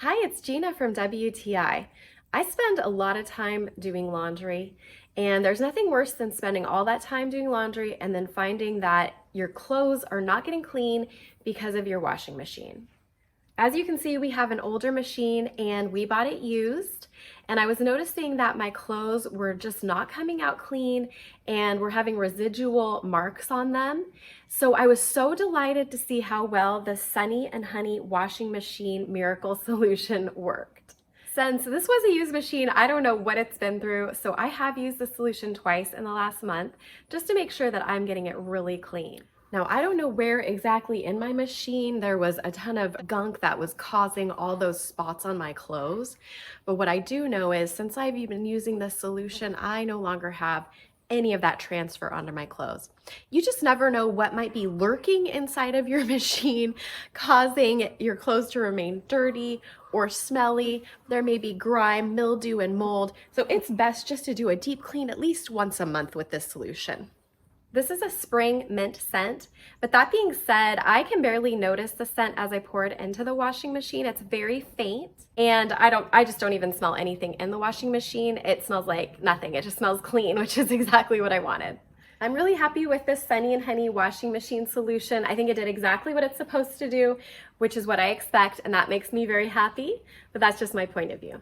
Hi, it's Gina from WTI. I spend a lot of time doing laundry, and there's nothing worse than spending all that time doing laundry and then finding that your clothes are not getting clean because of your washing machine. As you can see, we have an older machine and we bought it used, and I was noticing that my clothes were just not coming out clean and were having residual marks on them. So I was so delighted to see how well the Sunny and Honey washing machine miracle solution worked. Since this was a used machine, I don't know what it's been through, so I have used the solution twice in the last month just to make sure that I'm getting it really clean. Now, I don't know where exactly in my machine there was a ton of gunk that was causing all those spots on my clothes, but what I do know is since I've been using this solution, I no longer have any of that transfer onto my clothes. You just never know what might be lurking inside of your machine, causing your clothes to remain dirty or smelly. There may be grime, mildew, and mold, so it's best just to do a deep clean at least once a month with this solution. This is a spring mint scent, but that being said, I can barely notice the scent as I pour it into the washing machine. It's very faint, and I just don't even smell anything in the washing machine. It smells like nothing. It just smells clean, which is exactly what I wanted. I'm really happy with this Sunny and Honey washing machine solution. I think it did exactly what it's supposed to do, which is what I expect, and that makes me very happy, but that's just my point of view.